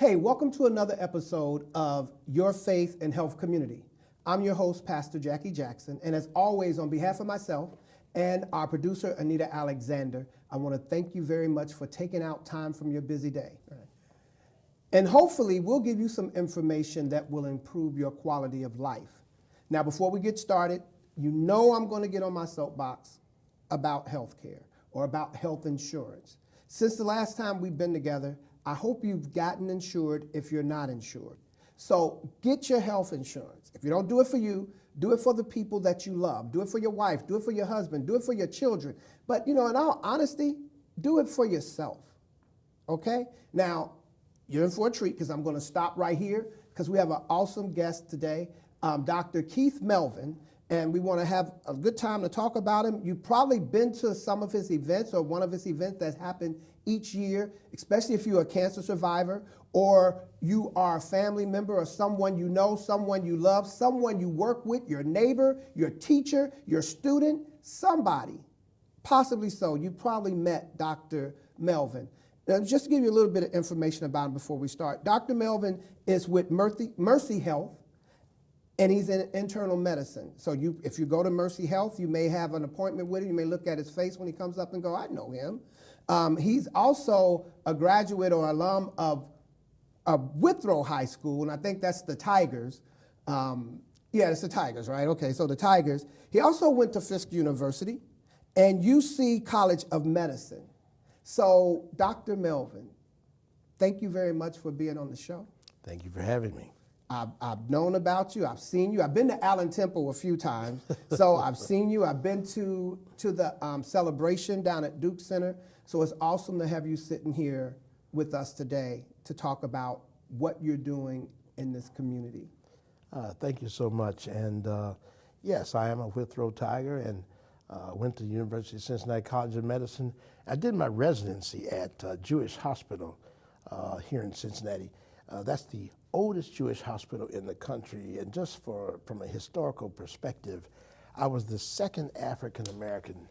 Hey, welcome to another episode of Your Faith and Health Community. I'm your host, Pastor Jackie Jackson, and as always, on behalf of myself and our producer, Anita Alexander, I want to thank you very much for taking out time from your busy day. And hopefully, we'll give you some information that will improve your quality of life. Now, before we get started, you know I'm going to get on my soapbox about healthcare or about health insurance. Since the last time we've been together, I hope you've gotten insured if you're not insured. So get your health insurance. If you don't do it for you, do it for the people that you love. Do it for your wife. Do it for your husband. Do it for your children. But, in all honesty, do it for yourself. Okay? Now, you're in for a treat because I'm going to stop right here because we have an awesome guest today, Dr. Keith Melvin, and we want to have a good time to talk about him. You've probably been to some of his events or one of his events that happen each year, especially if you're a cancer survivor or you are a family member or someone you know, someone you love, someone you work with, your neighbor, your teacher, your student, somebody, possibly so. You probably met Dr. Melvin. Now, just to give you a little bit of information about him before we start, Dr. Melvin is with Mercy Health, and he's in internal medicine. So if you go to Mercy Health, you may have an appointment with him. You may look at his face when he comes up and go, I know him. He's also a graduate or alum of Withrow High School, and I think that's the Tigers. Yeah, it's the Tigers, right? Okay, so the Tigers. He also went to Fisk University and UC College of Medicine. So, Dr. Melvin, thank you very much for being on the show. Thank you for having me. I've known about you. I've seen you. I've been to Allen Temple a few times. So I've seen you. I've been to the celebration down at Duke Center. So it's awesome to have you sitting here with us today to talk about what you're doing in this community. Thank you so much. And yes, I am a Withrow Tiger and went to the University of Cincinnati College of Medicine. I did my residency at Jewish Hospital here in Cincinnati. That's the oldest Jewish hospital in the country, and just from a historical perspective, I was the second African-American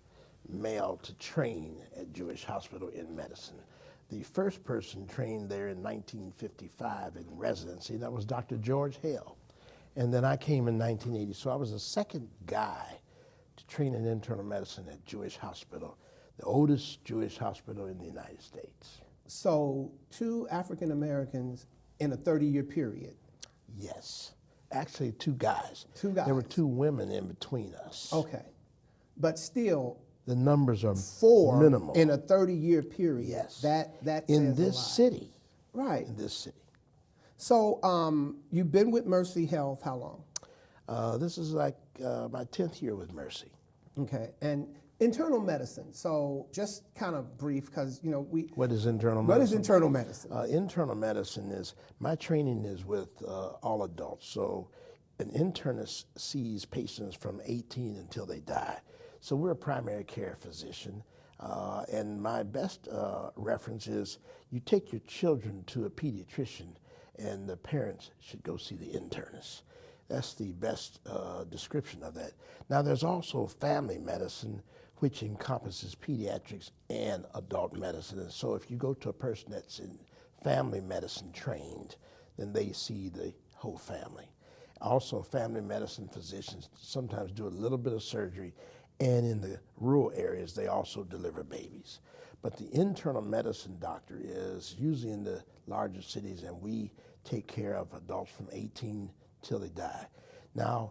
male to train at Jewish Hospital in medicine. The first person trained there in 1955 in residency, that was Dr. George Hale. And then I came in 1980, so I was the second guy to train in internal medicine at Jewish Hospital, the oldest Jewish hospital in the United States. So 2 African Americans in a 30-year period. Yes. Actually, 2 guys. 2 guys. There were 2 women in between us. Okay. But still, the numbers are 4 minimal. In a 30-year period. Yes. That in says this a lot. city. Right. In this city. So you've been with Mercy Health how long? This is like my 10th year with Mercy. Okay. And internal medicine. So just kind of brief, because What is internal medicine? What is internal medicine? Internal medicine is, my training is with all adults. So an internist sees patients from 18 until they die. So we're a primary care physician. And my best reference is you take your children to a pediatrician and the parents should go see the internist. That's the best description of that. Now there's also family medicine, which encompasses pediatrics and adult medicine. And so if you go to a person that's in family medicine trained, then they see the whole family. Also, family medicine physicians sometimes do a little bit of surgery, and in the rural areas, they also deliver babies. But the internal medicine doctor is usually in the larger cities, and we take care of adults from 18 till they die. Now,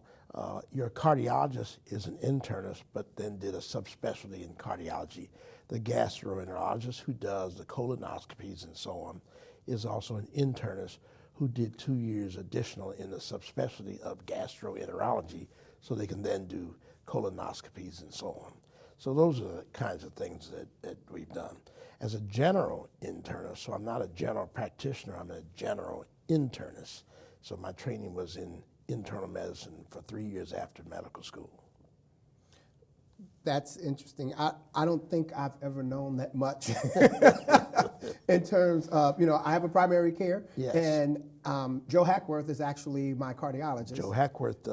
your cardiologist is an internist, but then did a subspecialty in cardiology. The gastroenterologist, who does the colonoscopies and so on, is also an internist who did 2 years additional in the subspecialty of gastroenterology, so they can then do colonoscopies and so on. So those are the kinds of things that we've done. As a general internist, so I'm not a general practitioner, I'm a general internist. So my training was in internal medicine for 3 years after medical school. That's interesting. I don't think I've ever known that much in terms of, I have a primary care. Yes. And Joe Hackworth is actually my cardiologist. Joe Hackworth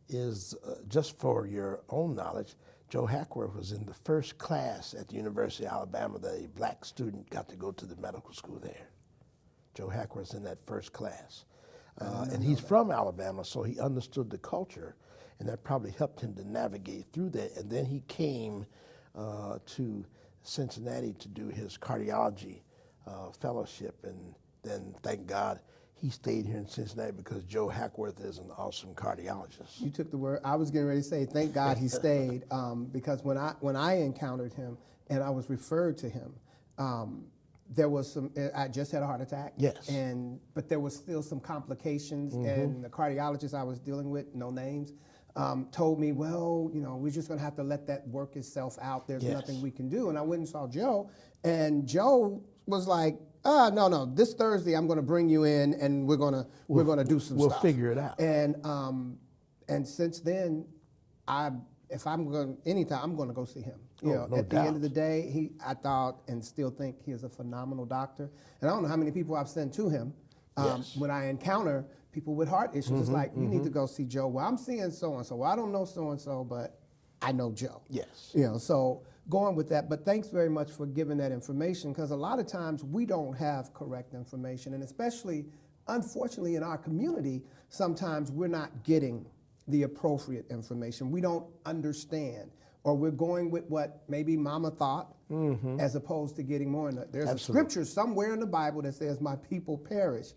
is, just for your own knowledge, Joe Hackworth was in the first class at the University of Alabama that a black student got to go to the medical school there. Joe Hackworth's in that first class. And he's from Alabama, so he understood the culture, and that probably helped him to navigate through that. And then he came to Cincinnati to do his cardiology fellowship, and then, thank God, he stayed here in Cincinnati because Joe Hackworth is an awesome cardiologist. You took the word. I was getting ready to say, thank God he stayed, because when I encountered him and I was referred to him, there was some. I just had a heart attack. Yes. But there was still some complications, and the cardiologist I was dealing with, no names, told me, well, we're just going to have to let that work itself out. There's nothing we can do. And I went and saw Joe, and Joe was like, no, this Thursday I'm going to bring you in, and we're going to do some stuff. We'll figure it out. And since then, if I'm going anytime, I'm going to go see him. No At the doubt. end of the day, I thought and still think he is a phenomenal doctor. And I don't know how many people I've sent to him. When I encounter people with heart issues, it's like, you need to go see Joe. Well, I'm seeing so-and-so. Well, I don't know so-and-so, but I know Joe. Yes. So going with that. But thanks very much for giving that information, because a lot of times we don't have correct information. And especially, unfortunately, in our community, sometimes we're not getting the appropriate information. We don't understand. Or we're going with what maybe mama thought, as opposed to getting more. There's a scripture somewhere in the Bible that says, my people perish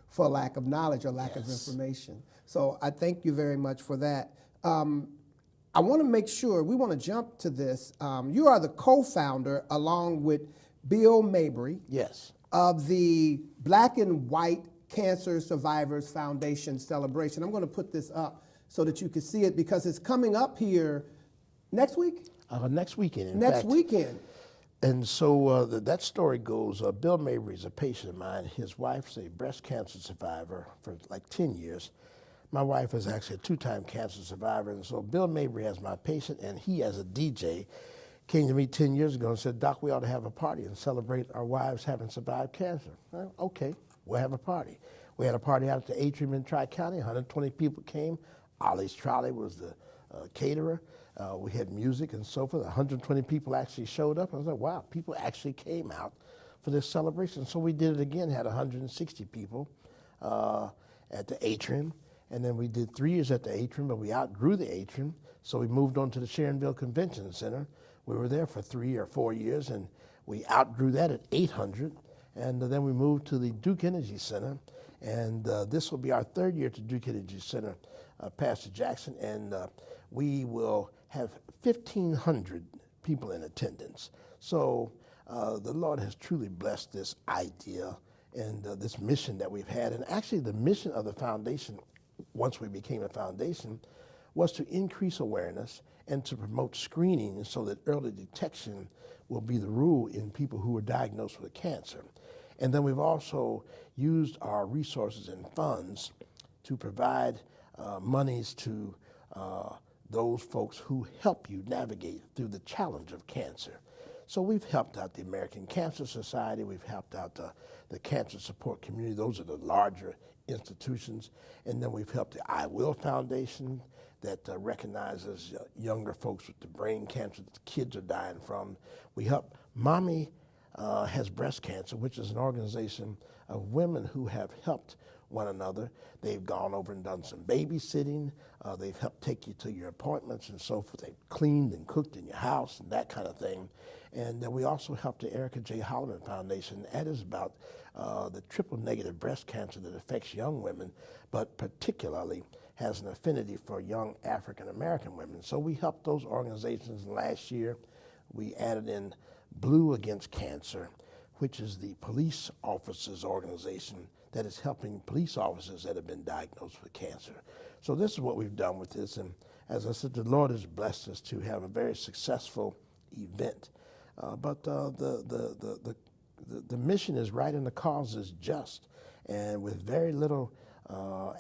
for lack of knowledge or lack of information. So I thank you very much for that. I want to make sure, we want to jump to this. You are the co-founder, along with Bill Mabry, Yes. of the Black and White Cancer Survivors Foundation celebration. I'm going to put this up so that you can see it, because it's coming up here next week? Next weekend, in Next fact. weekend. And so that story goes, Bill Mabry is a patient of mine. His wife's a breast cancer survivor for like 10 years. My wife is actually a 2-time cancer survivor. And so Bill Mabry as my patient, and he as a DJ came to me 10 years ago and said, Doc, we ought to have a party and celebrate our wives having survived cancer. Well, okay, we'll have a party. We had a party out at the Atrium in Tri-County. 120 people came. Ollie's Trolley was the caterer. We had music and so forth. 120 people actually showed up. I was like, wow, people actually came out for this celebration. So we did it again, had 160 people at the Atrium. And then we did 3 years at the Atrium, but we outgrew the Atrium. So we moved on to the Sharonville Convention Center. We were there for 3 or 4 years, and we outgrew that at 800. And then we moved to the Duke Energy Center. And this will be our 3rd year to Duke Energy Center, Pastor Jackson. And we will have 1,500 people in attendance. So the Lord has truly blessed this idea and this mission that we've had. And actually the mission of the foundation, once we became a foundation, was to increase awareness and to promote screening so that early detection will be the rule in people who are diagnosed with cancer. And then we've also used our resources and funds to provide monies to those folks who help you navigate through the challenge of cancer. So we've helped out the American Cancer Society, we've helped out the Cancer Support Community, those are the larger institutions, and then we've helped the I Will Foundation that recognizes younger folks with the brain cancer that the kids are dying from. We help Mommy Has Breast Cancer, which is an organization of women who have helped one another. They've gone over and done some babysitting. They've helped take you to your appointments and so forth. They've cleaned and cooked in your house and that kind of thing. And we also helped the Erica J. Holloman Foundation. That is about the triple-negative breast cancer that affects young women, but particularly has an affinity for young African-American women. So we helped those organizations. Last year, we added in Blue Against Cancer, which is the police officers organization that is helping police officers that have been diagnosed with cancer. So this is what we've done with this. And as I said, the Lord has blessed us to have a very successful event. But the mission is right and the cause is just. And with very little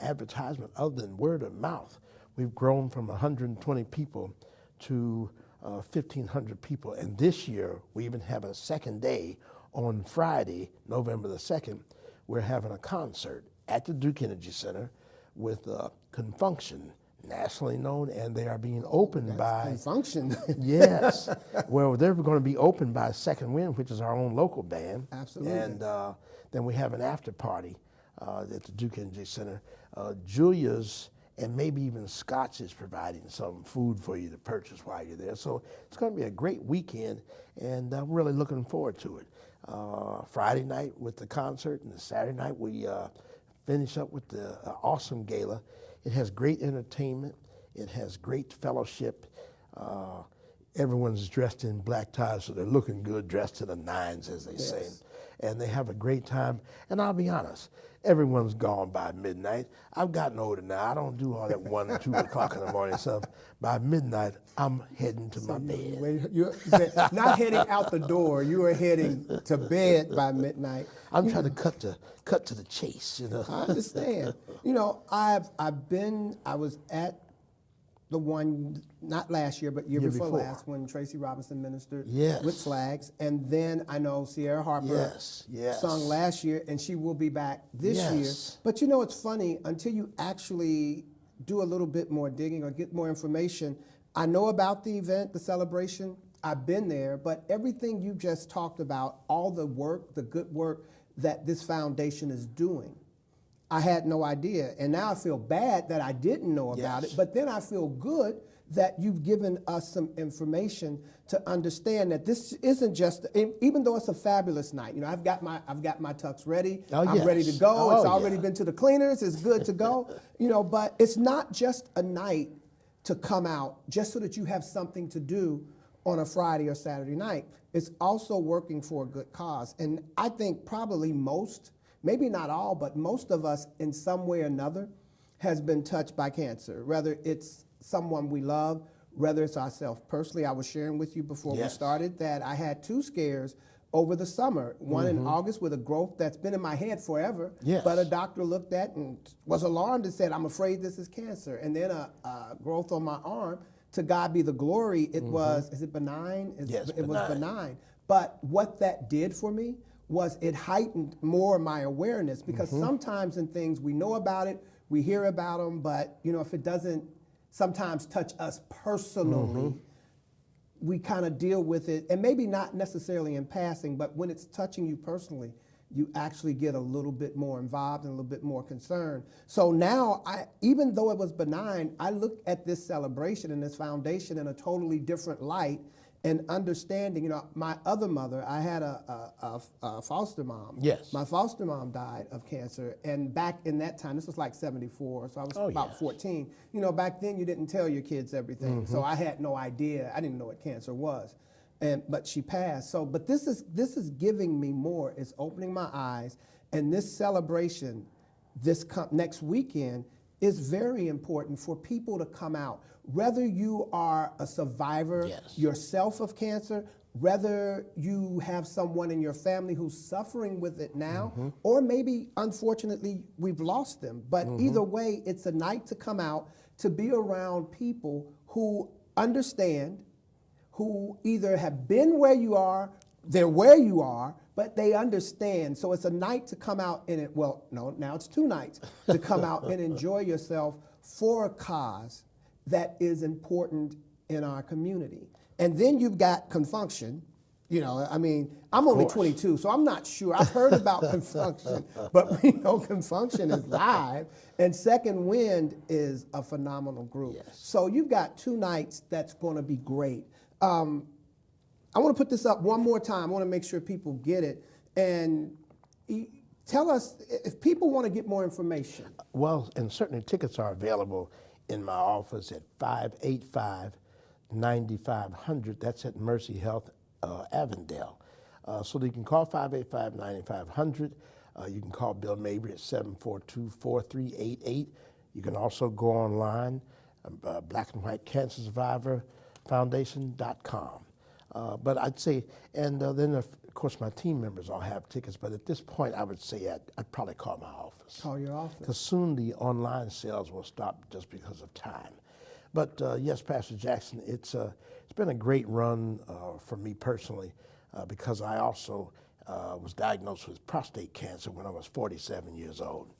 advertisement other than word of mouth, we've grown from 120 people to 1,500 people. And this year, we even have a second day on Friday, November the 2nd. We're having a concert at the Duke Energy Center with Confunction nationally known, and they are being opened by Can function. yes. Well, they're going to be opened by Second Wind, which is our own local band. Absolutely. And then we have an after party at the Duke Energy Center. Julia's and maybe even Scott's is providing some food for you to purchase while you're there. So it's going to be a great weekend, and I'm really looking forward to it. Friday night with the concert, and the Saturday night we finish up with the awesome gala. It has great entertainment. It has great fellowship. Everyone's dressed in black ties, so they're looking good, dressed to the nines, as they say. And they have a great time. And I'll be honest, everyone's gone by midnight. I've gotten older now. I don't do all that 1 or 2 o'clock in the morning stuff. By midnight, I'm heading to my bed. You're not heading out the door. You are heading to bed by midnight. I'm trying to cut to the chase. You know. I understand. You know, I was at the one, not last year, but year before last, when Tracy Robinson ministered with flags. And then I know Sierra Harper sung last year, and she will be back this year. But you know, it's funny, until you actually do a little bit more digging or get more information, I know about the event, the celebration, I've been there, but everything you just talked about, all the work, the good work that this foundation is doing, I had no idea. And now I feel bad that I didn't know about it, but then I feel good that you've given us some information to understand that this isn't just, even though it's a fabulous night. You know, I've got my tux ready. I'm ready to go. It's already been to the cleaners. It's good to go. You know, but it's not just a night to come out just so that you have something to do on a Friday or Saturday night. It's also working for a good cause. And I think probably most, maybe not all, but most of us in some way or another has been touched by cancer, whether it's someone we love, whether it's ourselves. Personally, I was sharing with you before we started that I had 2 scares over the summer, one in August with a growth that's been in my head forever, but a doctor looked at and was alarmed and said, I'm afraid this is cancer. And then a growth on my arm, to God be the glory, it was, is it benign? It was benign. But what that did for me was it heightened more my awareness, because sometimes in things we know about it, we hear about them, but you know, if it doesn't sometimes touch us personally, we kind of deal with it, and maybe not necessarily in passing, but when it's touching you personally, you actually get a little bit more involved and a little bit more concerned. So now, even though it was benign, I look at this celebration and this foundation in a totally different light, and understanding, you know, my other mother, I had a foster mom. My foster mom died of cancer, and back in that time, this was like 74, so I was about 14. You know, back then you didn't tell your kids everything, so I had no idea. I didn't know what cancer was, but she passed. So, but this is giving me more. It's opening my eyes, and this celebration, this next weekend, is very important for people to come out. Whether you are a survivor yourself of cancer, whether you have someone in your family who's suffering with it now, or maybe, unfortunately, we've lost them. But either way, it's a night to come out, to be around people who understand, who either have been where you are, they're where you are, but they understand. So it's a night to come out in it. Well, no, now it's 2 nights to come out and enjoy yourself for a cause that is important in our community. And then you've got Confunction. You know, I mean, I'm only 22, so I'm not sure. I've heard about Confunction, but we know Confunction is live, and Second Wind is a phenomenal group. So you've got 2 nights that's going to be great. I want to put this up one more time. I want to make sure people get it. And tell us if people want to get more information. Well, and certainly tickets are available in my office at 585-9500. That's at Mercy Health, Avondale. So you can call 585-9500. You can call Bill Mabry at 742-4388. You can also go online, Black and White Cancer Survivor Foundation.com. But I'd say, and then of course my team members all have tickets, but at this point I would say I'd probably call my office. Call your office. Because soon the online sales will stop just because of time. But yes, Pastor Jackson, it's been a great run for me personally, because I also was diagnosed with prostate cancer when I was 47 years old.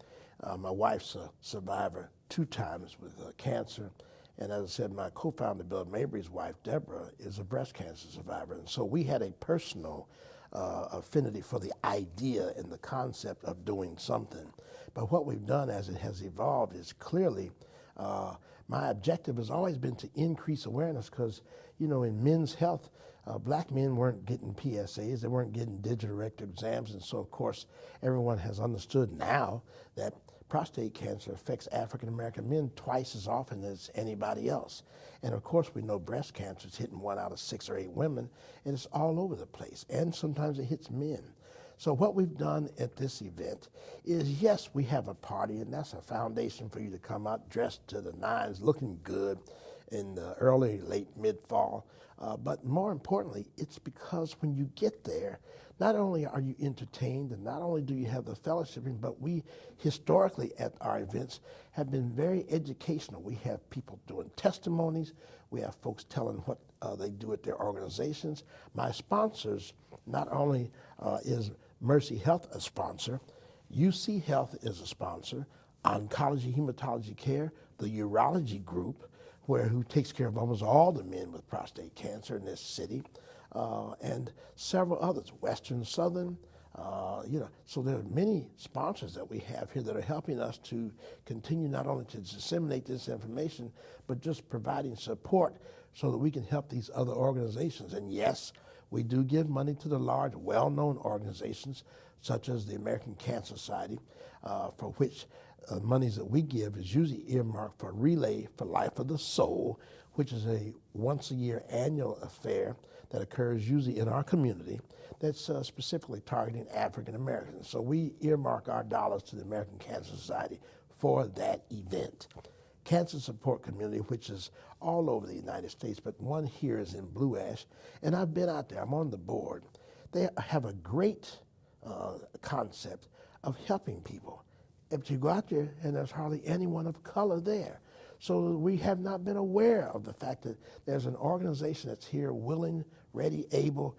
My wife's a survivor 2 times with cancer. And as I said, my co-founder, Bill Mabry's wife, Deborah, is a breast cancer survivor. And so we had a personal affinity for the idea and the concept of doing something. But what we've done as it has evolved is clearly, my objective has always been to increase awareness because, you know, in men's health, black men weren't getting PSAs, they weren't getting digital rectal exams, and so of course everyone has understood now that prostate cancer affects African American men twice as often as anybody else. And of course we know breast cancer is hitting 1 out of 6 or 8 women, and it's all over the place, and sometimes it hits men. So what we've done at this event is, yes, we have a party, and that's a foundation for you to come out dressed to the nines, looking good in the early, late, mid-fall. But more importantly, it's because when you get there, not only are you entertained and not only do you have the fellowshipping, but we historically at our events have been very educational. We have people doing testimonies. We have folks telling what they do at their organizations. My sponsors, not only is Mercy Health a sponsor, UC Health is a sponsor, Oncology Hematology Care, the Urology Group, who takes care of almost all the men with prostate cancer in this city, and several others, Western Southern, you know. So there are many sponsors that we have here that are helping us to continue not only to disseminate this information, but just providing support so that we can help these other organizations. And yes, we do give money to the large, well-known organizations, such as the American Cancer Society, for which monies that we give is usually earmarked for Relay for Life of the Soul, which is a once-a-year annual affair that occurs usually in our community that's specifically targeting African Americans. So we earmark our dollars to the American Cancer Society for that event. Cancer Support Community, which is all over the United States, but one here is in Blue Ash, and I've been out there, I'm on the board. They have a great concept of helping people. If you go out there and there's hardly anyone of color there. So we have not been aware of the fact that there's an organization that's here willing, ready, able,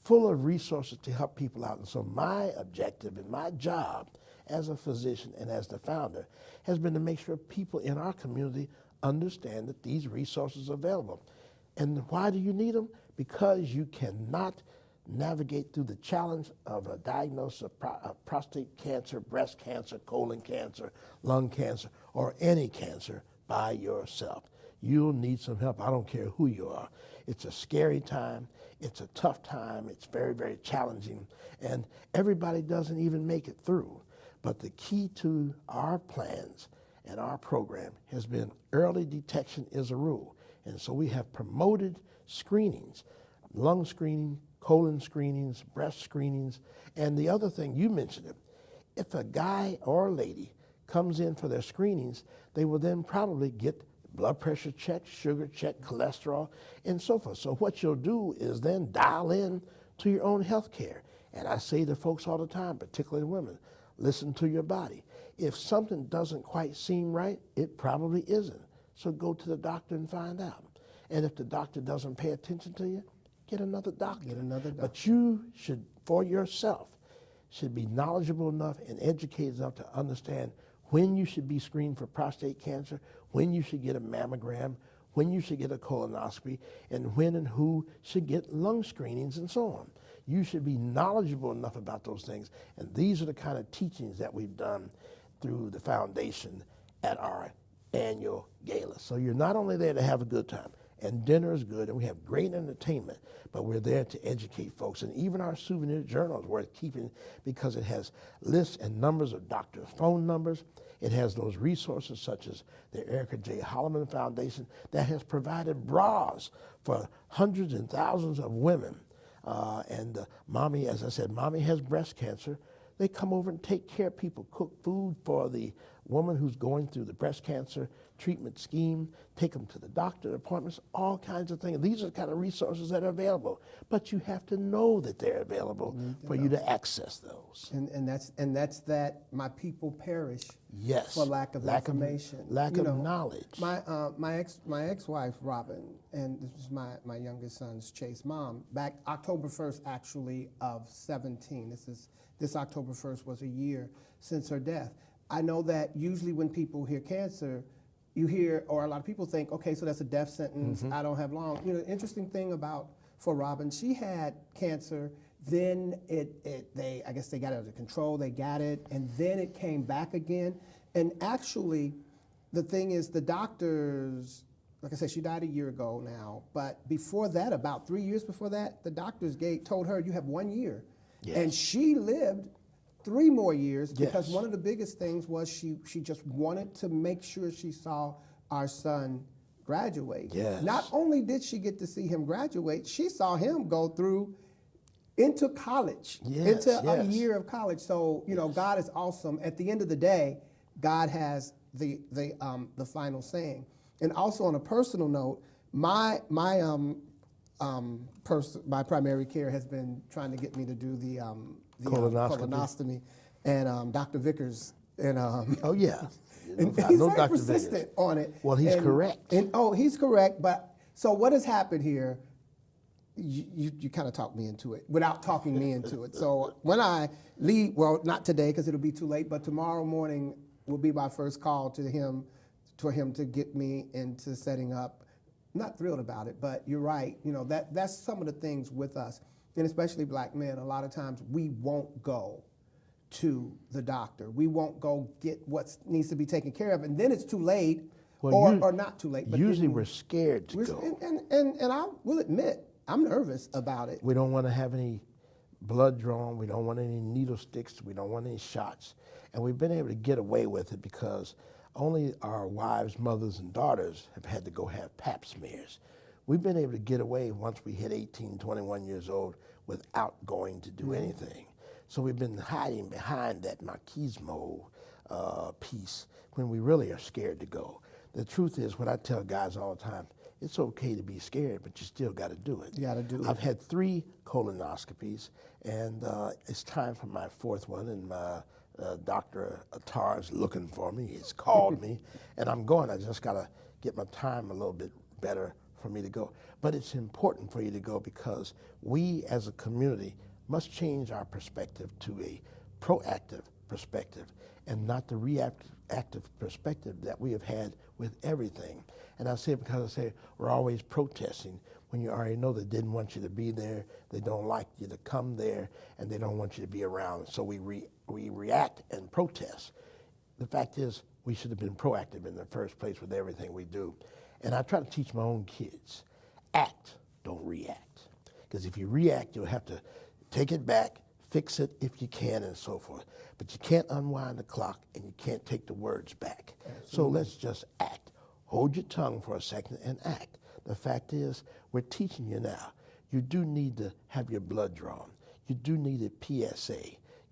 full of resources to help people out. And so my objective and my job as a physician and as the founder has been to make sure people in our community understand that these resources are available. And why do you need them? Because you cannot navigate through the challenge of a diagnosis of prostate cancer, breast cancer, colon cancer, lung cancer, or any cancer by yourself. You'll need some help. I don't care who you are. It's a scary time. It's a tough time. It's very, very challenging. And everybody doesn't even make it through. But the key to our plans and our program has been early detection is a rule. And so we have promoted screenings, lung screening, colon screenings, breast screenings, and the other thing, you mentioned it, if a guy or a lady comes in for their screenings, they will then probably get blood pressure checked, sugar checked, cholesterol, and so forth. So what you'll do is then dial in to your own health care. And I say to folks all the time, particularly women, listen to your body. If something doesn't quite seem right, it probably isn't. So go to the doctor and find out. And if the doctor doesn't pay attention to you, get another doctor. Get another doctor. But you should, for yourself, should be knowledgeable enough and educated enough to understand when you should be screened for prostate cancer, when you should get a mammogram, when you should get a colonoscopy, and when and who should get lung screenings and so on. You should be knowledgeable enough about those things. And these are the kind of teachings that we've done through the foundation at our annual gala. So you're not only there to have a good time, and dinner is good, and we have great entertainment, but we're there to educate folks. And even our souvenir journal is worth keeping because it has lists and numbers of doctors' phone numbers. It has those resources such as the Erica J. Holloman Foundation that has provided bras for hundreds and thousands of women. Mommy, as I said, Mommy has breast cancer. They come over and take care of people, cook food for the woman who's going through the breast cancer treatment scheme, take them to the doctor appointments, all kinds of things. These are the kind of resources that are available, but you have to know that they're available for you to access those. And that's that my people perish Yes. for lack of information. Lack of knowledge. My ex-wife, Robin, and this is my youngest son's Chase mom, back October 1st actually of 17. This October 1st was a year since her death. I know that usually when people hear cancer, you hear, or a lot of people think, okay, so that's a death sentence. I don't have long. You know, the interesting thing for Robin, she had cancer. Then I guess they got it under control. They got it, and then it came back again. And actually, the thing is, the doctors, like I said, she died a year ago now. But before that, about 3 years before that, the doctors told her, you have 1 year. Yes. And she lived 3 more years because Yes. one of the biggest things was she just wanted to make sure she saw our son graduate. Yes. Not only did she get to see him graduate, she saw him go through into college, Yes, into a yes. year of college. So, you know, God is awesome. At the end of the day, God has the final saying. And also on a personal note, my primary care has been trying to get me to do the colonoscopy, and Dr. Vickers, and Oh, yeah. and I he's know very Dr. persistent Vickers. on it. Well, he's correct. And he's correct. But so what has happened here? You kind of talked me into it without talking me into it. So when I leave, well, not today because it'll be too late, but tomorrow morning will be my first call to him, for him to get me into setting up. I'm not thrilled about it, but you're right. You know, that's some of the things with us, and especially black men. A lot of times we won't go to the doctor. We won't go get what needs to be taken care of, and then it's too late, or not too late. But usually then we're scared to go. and I will admit, I'm nervous about it. We don't want to have any blood drawn. We don't want any needle sticks. We don't want any shots. And we've been able to get away with it because only our wives, mothers, and daughters have had to go have pap smears. We've been able to get away once we hit 18, 21 years old without going to do anything. So we've been hiding behind that machismo piece when we really are scared to go. The truth is, what I tell guys all the time, it's okay to be scared, but you still got to do it. You got to do it. I've had 3 colonoscopies, and it's time for my 4th one, and my Dr. Attar is looking for me. He's called me, and I'm going. I just got to get my time a little bit better for me to go. But it's important for you to go because we as a community must change our perspective to a proactive perspective and not the reactive perspective that we have had with everything. And I say it because I say we're always protesting when you already know they didn't want you to be there, they don't like you to come there, and they don't want you to be around. So we react and protest. The fact is, we should have been proactive in the first place with everything we do. And I try to teach my own kids, act, don't react. Because if you react, you'll have to take it back, fix it if you can, and so forth. But you can't unwind the clock, and you can't take the words back. Absolutely. So let's just act. Hold your tongue for a second and act. The fact is, we're teaching you now. You do need to have your blood drawn. You do need a PSA.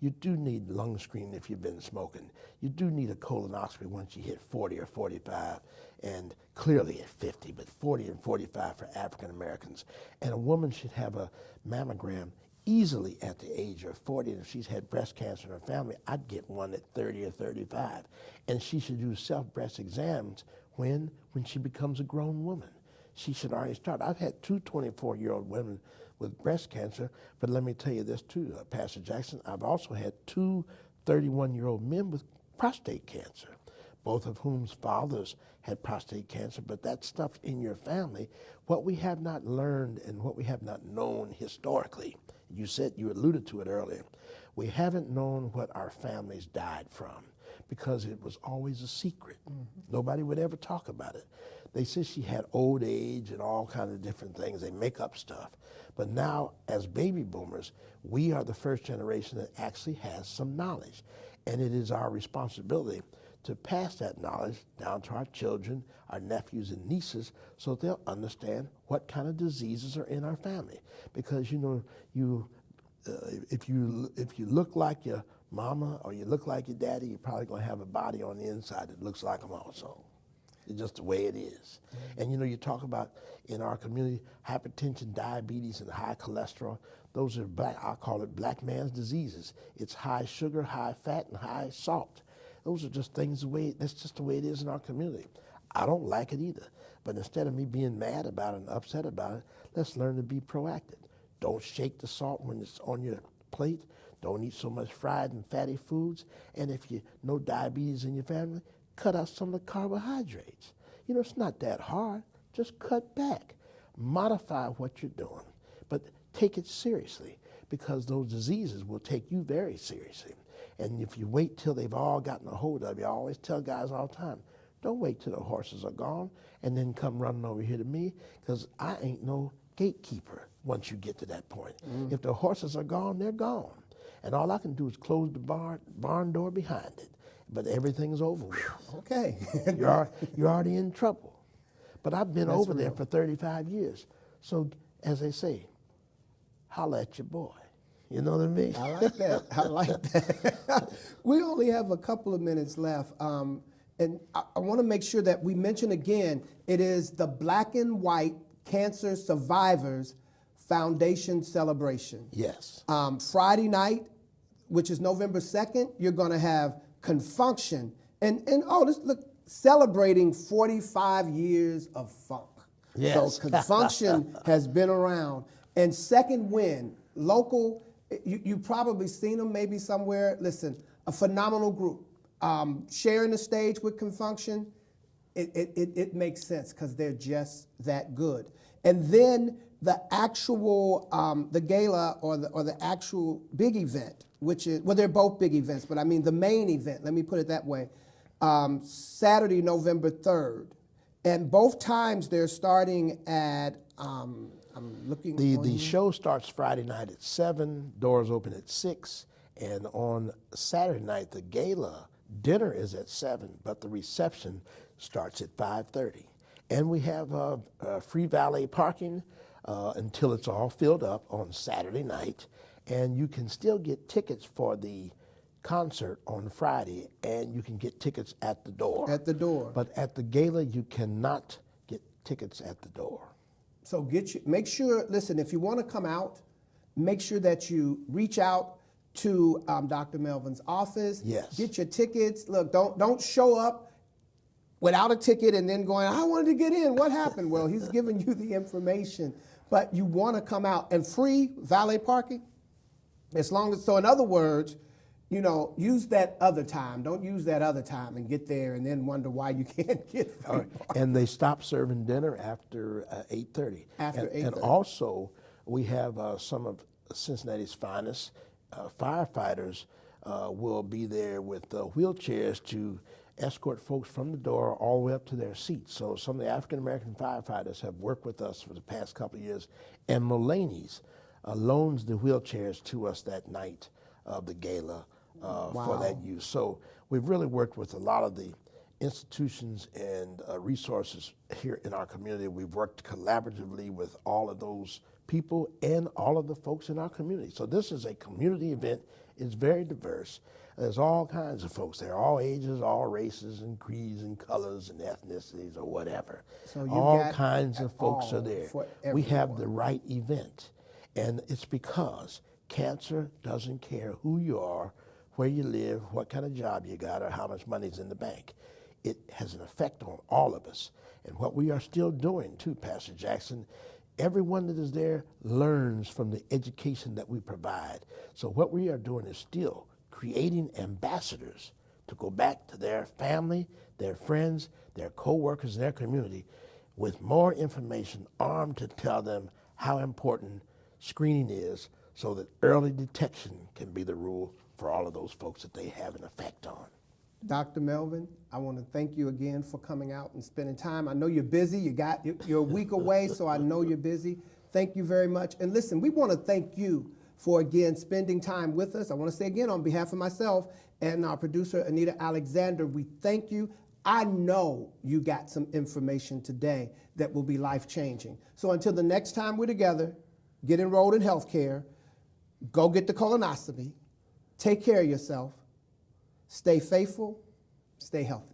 You do need lung screening if you've been smoking. You do need a colonoscopy once you hit 40 or 45, and clearly at 50, but 40 and 45 for African Americans. And a woman should have a mammogram easily at the age of 40. And if she's had breast cancer in her family, I'd get one at 30 or 35. And she should do self-breast exams when she becomes a grown woman. She should already start. I've had 2 24-year-old women with breast cancer, but let me tell you this too, Pastor Jackson, I've also had 2 31-year-old men with prostate cancer, both of whom's fathers had prostate cancer, but that stuff in your family, what we have not learned and what we have not known historically, you alluded to it earlier, we haven't known what our families died from because it was always a secret. Nobody would ever talk about it. They said she had old age and all kinds of different things. They make up stuff. But now, as baby boomers, we are the first generation that actually has some knowledge. And it is our responsibility to pass that knowledge down to our children, our nephews and nieces, so they'll understand what kind of diseases are in our family. Because, you know, if you look like your mama or you look like your daddy, you're probably going to have a body on the inside that looks like them also. It's just the way it is. And you know, you talk about in our community, hypertension, diabetes, and high cholesterol. Those are I call it black man's diseases. It's high sugar, high fat, and high salt. Those are just things that's just the way it is in our community. I don't like it either. But instead of me being mad about it and upset about it, let's learn to be proactive. Don't shake the salt when it's on your plate. don't eat so much fried and fatty foods, and if you no diabetes in your family, cut out some of the carbohydrates. You know, it's not that hard. Just cut back. Modify what you're doing, but take it seriously, because those diseases will take you very seriously. And if you wait till they've all gotten a hold of you, I always tell guys all the time, don't wait till the horses are gone and then come running over here to me, because I ain't no gatekeeper once you get to that point. If the horses are gone, they're gone. And all I can do is close the barn door behind it. But everything's over with. Okay. You're already in trouble. But I've been over there real. for 35 years. So, as they say, holla at your boy. You know what I mean? I like that. I like that. We only have a couple of minutes left. And I want to make sure that we mention again, it is the Black and White Cancer Survivors Foundation celebration. Yes. Friday night, which is November 2nd, you're going to have Confunction. And look, celebrating 45 years of funk. Yes. So Confunction has been around. And Second Wind, local, you probably seen them maybe somewhere. Listen, a phenomenal group. Sharing the stage with Confunction, it makes sense because they're just that good. And then the actual, the gala or the actual big event, which is, well, they're both big events, but I mean the main event, let me put it that way, Saturday, November 3rd. And both times they're starting at, I'm looking. The show starts Friday night at 7, doors open at 6, and on Saturday night, the gala dinner is at 7, but the reception starts at 5:30. And we have free valet parking until it's all filled up on Saturday night. And you can still get tickets for the concert on Friday, and you can get tickets at the door. At the door. But at the gala, you cannot get tickets at the door. So make sure, listen, if you want to come out, make sure that you reach out to Dr. Melvin's office. Yes. Get your tickets. Look, don't show up without a ticket and then going, I wanted to get in. What happened? Well, he's giving you the information. But you want to come out. And free valet parking, as long as, so in other words, you know, use that other time. Don't use that other time and get there and then wonder why you can't get free parking. And they stop serving dinner after 8:30. After 8:30. And also, we have some of Cincinnati's finest firefighters will be there with wheelchairs to escort folks from the door all the way up to their seats. So some of the African-American firefighters have worked with us for the past couple of years, and Mulaney's loans the wheelchairs to us that night of the gala for that use. So we've really worked with a lot of the institutions and resources here in our community. We've worked collaboratively with all of those people and all of the folks in our community. So this is a community event. It's very diverse. There's all kinds of folks there, all ages, all races and creeds and colors and ethnicities or whatever. So you all got kinds of folks all are there. for We have everyone. the right event. And it's because cancer doesn't care who you are, where you live, what kind of job you got, or how much money's in the bank. It has an effect on all of us. And what we are still doing too, Pastor Jackson, everyone that is there learns from the education that we provide. So what we are doing is still creating ambassadors to go back to their family, their friends, their co-workers, and their community with more information, armed to tell them how important screening is, so that early detection can be the rule for all of those folks that they have an effect on. Dr. Melvin, I want to thank you again for coming out and spending time. I know you're busy. You're a week away, so I know you're busy. Thank you very much. And listen, we want to thank you for, again, spending time with us. I want to say again, on behalf of myself and our producer, Anita Alexander, we thank you. I know you got some information today that will be life-changing. So until the next time we're together, get enrolled in healthcare, go get the colonoscopy, take care of yourself, stay faithful, stay healthy.